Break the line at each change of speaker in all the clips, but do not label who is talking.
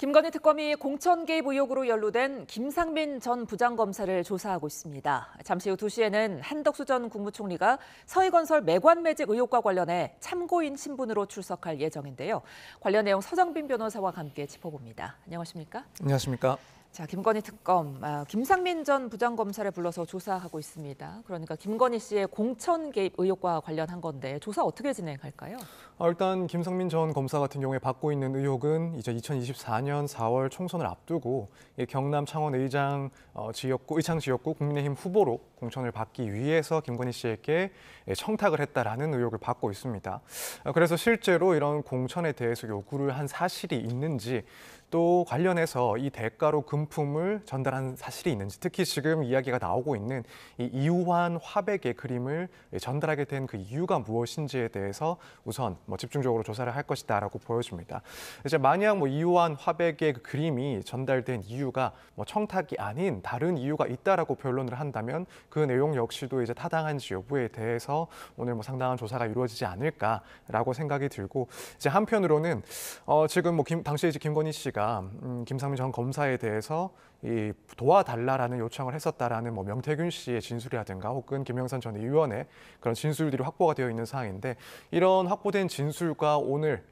김건희 특검이 공천 개입 의혹으로 연루된 김상민 전 부장검사를 조사하고 있습니다. 잠시 후 2시에는 한덕수 전 국무총리가 서희건설 매관 매직 의혹과 관련해 참고인 신분으로 출석할 예정인데요. 관련 내용 서정빈 변호사와 함께 짚어봅니다. 안녕하십니까?
안녕하십니까?
자, 김건희 특검, 김상민 전 부장검사를 불러서 조사하고 있습니다. 그러니까 김건희 씨의 공천 개입 의혹과 관련한 건데 조사 어떻게 진행할까요?
일단 김상민 전 검사 같은 경우에 받고 있는 의혹은 이제 2024년 4월 총선을 앞두고 경남 창원 의창 지역구 국민의힘 후보로 공천을 받기 위해서 김건희 씨에게 청탁을 했다라는 의혹을 받고 있습니다. 그래서 실제로 이런 공천에 대해서 요구를 한 사실이 있는지, 또 관련해서 이 대가로 금품을 전달한 사실이 있는지, 특히 지금 이야기가 나오고 있는 이 이우환 화백의 그림을 전달하게 된 그 이유가 무엇인지에 대해서 우선 집중적으로 조사를 할 것이다라고 보여집니다. 이제 만약 이우환 화백의 그 그림이 전달된 이유가 청탁이 아닌 다른 이유가 있다라고 변론을 한다면 그 내용 역시도 이제 타당한지 여부에 대해서 오늘 상당한 조사가 이루어지지 않을까라고 생각이 들고, 이제 한편으로는 지금 당시에 이제 김건희 씨가 김상민 전 검사에 대해서 도와달라라는 요청을 했었다라는 명태균 씨의 진술이라든가 혹은 김영선 전 의원의 그런 진술들이 확보가 되어 있는 상황인데, 이런 확보된 진술과 오늘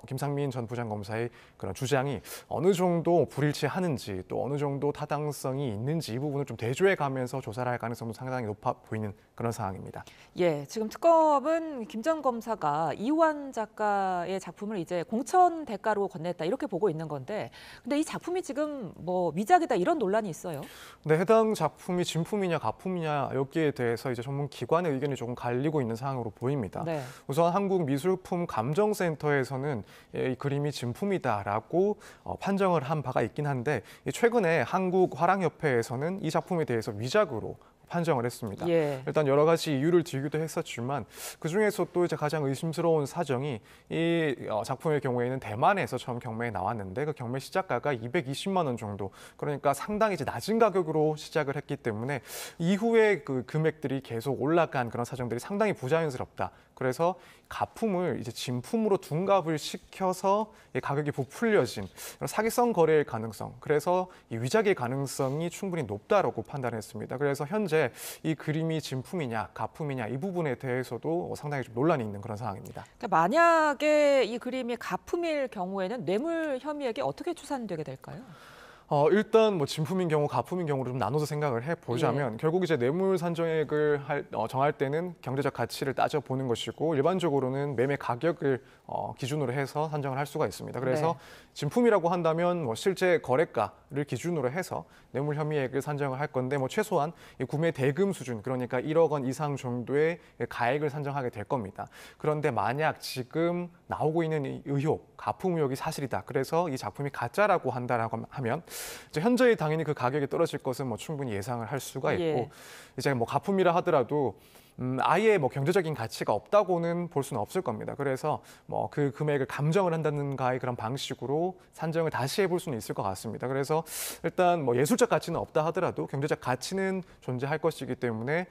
김상민 전 부장검사의 그런 주장이 어느 정도 불일치하는지, 또 어느 정도 타당성이 있는지, 이 부분을 좀 대조해 가면서 조사를 할 가능성도 상당히 높아 보이는 그런 상황입니다.
예, 지금 특검은 김 전 검사가 이우환 작가의 작품을 이제 공천 대가로 건넸다 이렇게 보고 있는 건데, 근데 이 작품이 지금 위작이다 이런 논란이 있어요.
네, 해당 작품이 진품이냐 가품이냐 여기에 대해서 이제 전문 기관의 의견이 조금 갈리고 있는 상황으로 보입니다.
네.
우선 한국미술품 감정센터에서는 이 그림이 진품이다라고 판정을 한 바가 있긴 한데, 최근에 한국화랑협회에서는 이 작품에 대해서 위작으로 판정을 했습니다.
예.
일단 여러 가지 이유를 들기도 했었지만 그중에서 또 이제 가장 의심스러운 사정이 이 작품의 경우에는 대만에서 처음 경매에 나왔는데 그 경매 시작가가 220만 원 정도, 그러니까 상당히 이제 낮은 가격으로 시작을 했기 때문에 이후에 그 금액들이 계속 올라간 그런 사정들이 상당히 부자연스럽다. 그래서 가품을 이제 진품으로 둔갑을 시켜서 가격이 부풀려진 사기성 거래의 가능성, 그래서 이 위작의 가능성이 충분히 높다라고 판단했습니다. 그래서 현재 이 그림이 진품이냐 가품이냐 이 부분에 대해서도 상당히 좀 논란이 있는 그런 상황입니다.
그러니까 만약에 이 그림이 가품일 경우에는 뇌물 혐의액이 어떻게 추산되게 될까요?
일단 진품인 경우, 가품인 경우로 좀 나눠서 생각을 해보자면 결국 이제 뇌물 산정액을 정할 때는 경제적 가치를 따져보는 것이고, 일반적으로는 매매 가격을 기준으로 해서 산정을 할 수가 있습니다. 그래서 진품이라고 한다면 실제 거래가를 기준으로 해서 뇌물 혐의액을 산정을 할 건데, 최소한 이 구매 대금 수준, 그러니까 1억 원 이상 정도의 가액을 산정하게 될 겁니다. 그런데 만약 지금 나오고 있는 이 의혹, 가품 의혹이 사실이다. 그래서 이 작품이 가짜라고 한다라고 하면 이제 현저히 당연히 그 가격이 떨어질 것은 충분히 예상을 할 수가 있고, 이제 가품이라 하더라도 아예 경제적인 가치가 없다고는 볼 수는 없을 겁니다. 그래서 그 금액을 감정을 한다는가의 그런 방식으로 산정을 다시 해볼 수는 있을 것 같습니다. 그래서 일단 예술적 가치는 없다 하더라도 경제적 가치는 존재할 것이기 때문에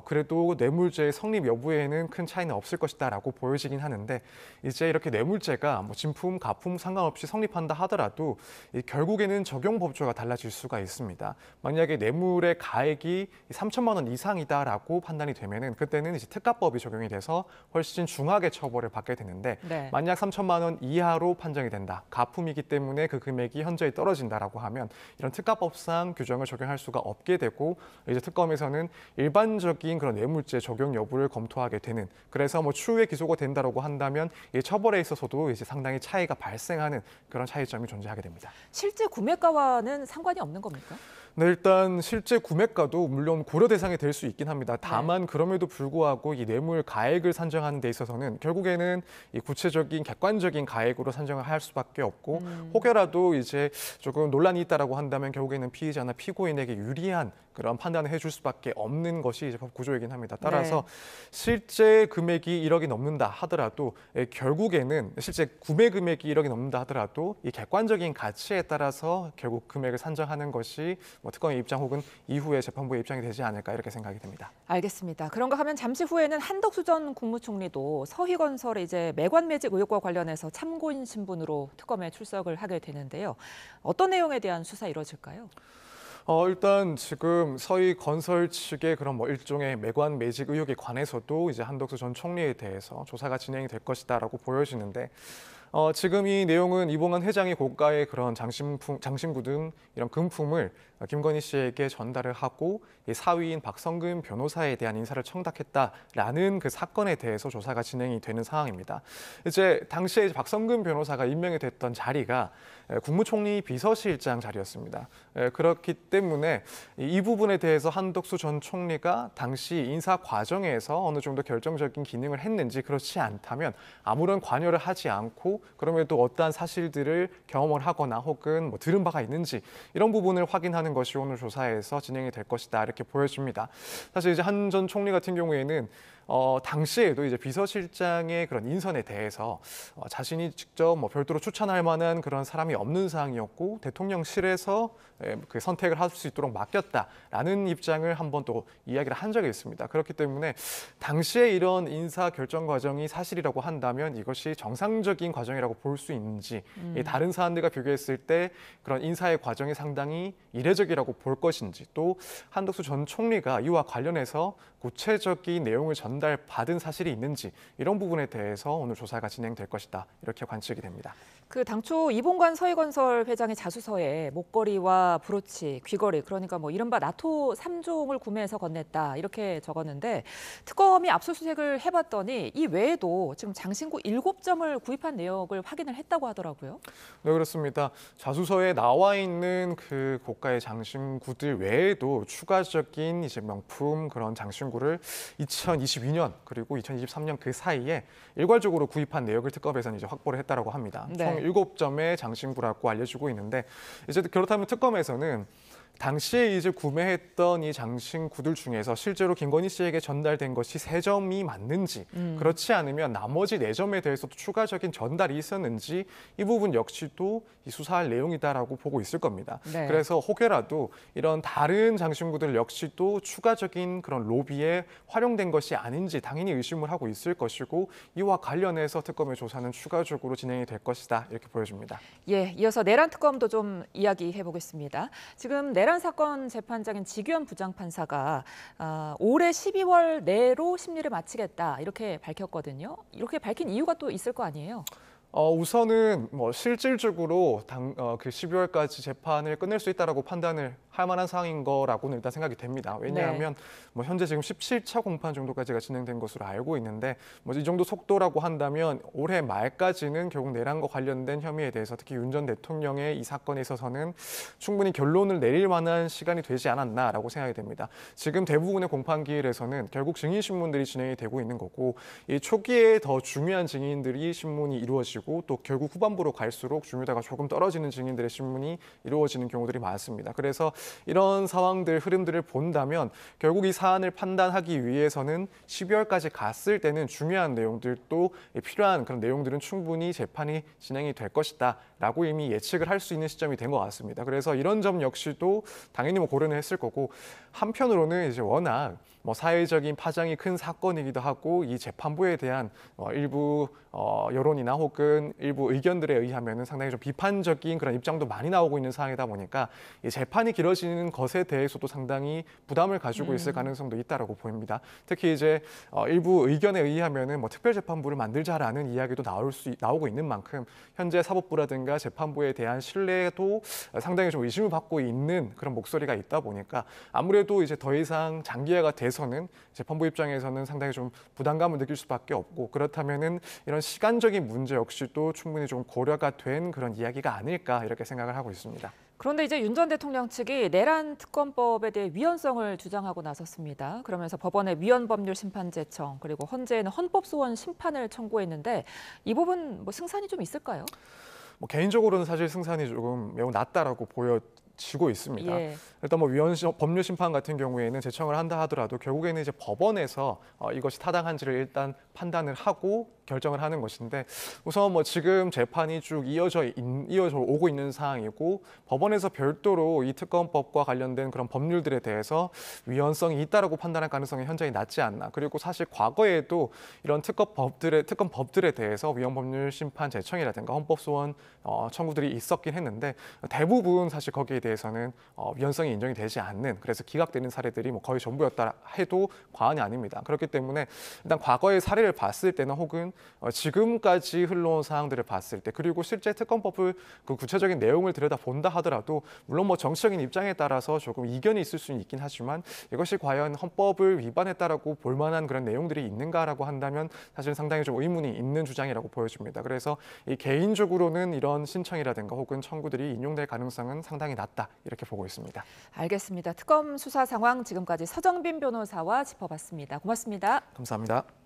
그래도 뇌물죄의 성립 여부에는 큰 차이는 없을 것이다라고 보여지긴 하는데, 이제 이렇게 뇌물죄가 진품, 가품 상관없이 성립한다 하더라도 결국에는 적용 법조가 달라질 수가 있습니다. 만약에 뇌물의 가액이 3천만 원 이상이다라고 판단이 되면은 그때는 이제 특가법이 적용이 돼서 훨씬 중하게 처벌을 받게 되는데, 만약 3천만 원 이하로 판정이 된다, 가품이기 때문에 그 금액이 현저히 떨어진다라고 하면 이런 특가법상 규정을 적용할 수가 없게 되고, 이제 특검에서는 일반적인 그런 뇌물죄 적용 여부를 검토하게 되는, 그래서 추후에 기소가 된다라고 한다면 이 처벌에 있어서도 이제 상당히 차이가 발생하는 그런 차이점이 존재하게 됩니다.
실제 구매가와는 상관이 없는 겁니까?
네, 일단 실제 구매가도 물론 고려 대상이 될 수 있긴 합니다. 다만 그럼에도 불구하고 이 뇌물 가액을 산정하는 데 있어서는 결국에는 이 구체적인 객관적인 가액으로 산정을 할 수밖에 없고, 혹여라도 이제 조금 논란이 있다라고 한다면 결국에는 피의자나 피고인에게 유리한 그런 판단을 해줄 수밖에 없는 것이 이제 법 구조이긴 합니다. 따라서 실제 금액이 1억이 넘는다 하더라도 결국에는 실제 구매 금액이 1억이 넘는다 하더라도 이 객관적인 가치에 따라서 결국 금액을 산정하는 것이 뭐 특검의 입장 혹은 이후에 재판부의 입장이 되지 않을까 이렇게 생각이 됩니다.
알겠습니다. 그런가 하면 잠시 후에는 한덕수 전 국무총리도 서희건설의 이제 매관 매직 의혹과 관련해서 참고인 신분으로 특검에 출석을 하게 되는데요. 어떤 내용에 대한 수사 이루어질까요?
일단 지금 서희건설 측의 그런 뭐 일종의 매관 매직 의혹에 관해서도 이제 한덕수 전 총리에 대해서 조사가 진행이 될 것이다라고 보여지는데 지금 이 내용은 이봉환 회장이 고가의 그런 장신구 등 이런 금품을 김건희 씨에게 전달을 하고 이 사위인 박성근 변호사에 대한 인사를 청탁했다라는 그 사건에 대해서 조사가 진행이 되는 상황입니다. 이제 당시에 박성근 변호사가 임명이 됐던 자리가 국무총리 비서실장 자리였습니다. 그렇기 때문에 이 부분에 대해서 한덕수 전 총리가 당시 인사 과정에서 어느 정도 결정적인 기능을 했는지, 그렇지 않다면 아무런 관여를 하지 않고 그럼에도 어떠한 사실들을 경험을 하거나 혹은 뭐 들은 바가 있는지 이런 부분을 확인하는 것이 오늘 조사에서 진행이 될 것이다 이렇게 보여집니다. 사실 이제 한 전 총리 같은 경우에는 당시에도 이제 비서실장의 그런 인선에 대해서 자신이 직접 뭐 별도로 추천할 만한 그런 사람이 없는 상황이었고 대통령실에서 그 선택을 할 수 있도록 맡겼다라는 입장을 한번 또 이야기를 한 적이 있습니다. 그렇기 때문에 당시에 이런 인사 결정 과정이 사실이라고 한다면 이것이 정상적인 과정이라고 볼 수 있는지, 다른 사안들과 비교했을 때 그런 인사의 과정이 상당히 이례적이라고 볼 것인지, 또 한덕수 전 총리가 이와 관련해서 구체적인 내용을 전달받은 사실이 있는지 이런 부분에 대해서 오늘 조사가 진행될 것이다 이렇게 관측이 됩니다.
그 당초 이봉관 서희건설 회장의 자수서에 목걸이와 브로치, 귀걸이, 그러니까 뭐 이른바 나토 3종을 구매해서 건넸다 이렇게 적었는데 특검이 압수수색을 해봤더니 이 외에도 지금 장신구 7점을 구입한 내역을 확인을 했다고 하더라고요.
네, 그렇습니다. 자수서에 나와 있는 그 고가의 장신구들 외에도 추가적인 이제 명품 그런 장신구를 2022년 그리고 2023년 그 사이에 일괄적으로 구입한 내역을 특검에서는 이제 확보를 했다라고 합니다.
네.
총 7점의 장신구라고 알려지고 있는데, 이제 그렇다면 특검에서는 당시에 이제 구매했던 이 장신구들 중에서 실제로 김건희 씨에게 전달된 것이 3점이 맞는지, 그렇지 않으면 나머지 4점에 대해서도 추가적인 전달이 있었는지 이 부분 역시도 이 수사할 내용이다라고 보고 있을 겁니다.
네.
그래서 혹여라도 이런 다른 장신구들 역시도 추가적인 그런 로비에 활용된 것이 아닌지 당연히 의심을 하고 있을 것이고, 이와 관련해서 특검의 조사는 추가적으로 진행이 될 것이다 이렇게 보여집니다.
예, 이어서 내란 특검도 좀 이야기해 보겠습니다. 지금 내란 사건 재판장인 지규현 부장판사가 올해 12월 내로 심리를 마치겠다 이렇게 밝혔거든요. 이렇게 밝힌 이유가 또 있을 거 아니에요?
우선은 뭐 실질적으로 그 12월까지 재판을 끝낼 수 있다라고 판단을 할 만한 상황인 거라고는 일단 생각이 됩니다. 왜냐하면 뭐 현재 지금 17차 공판 정도까지가 진행된 것으로 알고 있는데, 뭐 이 정도 속도라고 한다면 올해 말까지는 결국 내란과 관련된 혐의에 대해서 특히 윤 전 대통령의 이 사건에 있어서는 충분히 결론을 내릴 만한 시간이 되지 않았나라고 생각이 됩니다. 지금 대부분의 공판 기일에서는 결국 증인 신문들이 진행이 되고 있는 거고, 이 초기에 더 중요한 증인들이 신문이 이루어지고 또 결국 후반부로 갈수록 중요도가 조금 떨어지는 증인들의 신문이 이루어지는 경우들이 많습니다. 그래서 이런 상황들, 흐름들을 본다면 결국 이 사안을 판단하기 위해서는 12월까지 갔을 때는 중요한 내용들도 필요한 그런 내용들은 충분히 재판이 진행이 될 것이다 라고 이미 예측을 할 수 있는 시점이 된 것 같습니다. 그래서 이런 점 역시도 당연히 뭐 고려는 했을 거고, 한편으로는 이제 워낙 뭐 사회적인 파장이 큰 사건이기도 하고 이 재판부에 대한 일부 여론이나 혹은 일부 의견들에 의하면은 상당히 좀 비판적인 그런 입장도 많이 나오고 있는 상황이다 보니까 이 재판이 길어지는 것에 대해서도 상당히 부담을 가지고 있을 가능성도 있다라고 보입니다. 특히 이제 일부 의견에 의하면은 뭐 특별재판부를 만들자라는 이야기도 나오고 있는 만큼 현재 사법부라든가 재판부에 대한 신뢰도 상당히 좀 의심을 받고 있는 그런 목소리가 있다 보니까 아무래도 이제 더 이상 장기화가 돼서는 재판부 입장에서는 상당히 좀 부담감을 느낄 수밖에 없고, 그렇다면은 이런 시간적인 문제 역시도 충분히 좀 고려가 된 그런 이야기가 아닐까 이렇게 생각을 하고 있습니다.
그런데 이제 윤 전 대통령 측이 내란 특검법에 대해 위헌성을 주장하고 나섰습니다. 그러면서 법원에 위헌법률심판제청 그리고 헌재에는 헌법소원 심판을 청구했는데 이 부분 뭐 승산이 좀 있을까요?
뭐 개인적으로는 사실 승산이 조금 매우 낮다라고 보여지고 있습니다.
예.
일단 뭐 법률 심판 같은 경우에는 제청을 한다 하더라도 결국에는 이제 법원에서 이것이 타당한지를 일단 판단을 하고 결정을 하는 것인데 우선 뭐 지금 재판이 쭉 이어져 오고 있는 상황이고 법원에서 별도로 이 특검법과 관련된 그런 법률들에 대해서 위헌성이 있다라고 판단할 가능성이 현저히 낮지 않나. 그리고 사실 과거에도 이런 특검법들에 대해서 위헌법률 심판 제청이라든가 헌법소원 청구들이 있었긴 했는데 대부분 사실 거기에 대해서는 위헌성이 인정이 되지 않는, 그래서 기각되는 사례들이 뭐 거의 전부였다 해도 과언이 아닙니다. 그렇기 때문에 일단 과거의 사례를 봤을 때는 혹은 지금까지 흘러온 사항들을 봤을 때, 그리고 실제 특검법을 그 구체적인 내용을 들여다본다 하더라도 물론 뭐 정치적인 입장에 따라서 조금 이견이 있을 수는 있긴 하지만 이것이 과연 헌법을 위반했다라고 볼 만한 그런 내용들이 있는가라고 한다면 사실 상당히 좀 의문이 있는 주장이라고 보여집니다. 그래서 이 개인적으로는 이런 신청이라든가 혹은 청구들이 인용될 가능성은 상당히 낮다, 이렇게 보고 있습니다.
알겠습니다. 특검 수사 상황 지금까지 서정빈 변호사와 짚어봤습니다. 고맙습니다.
감사합니다.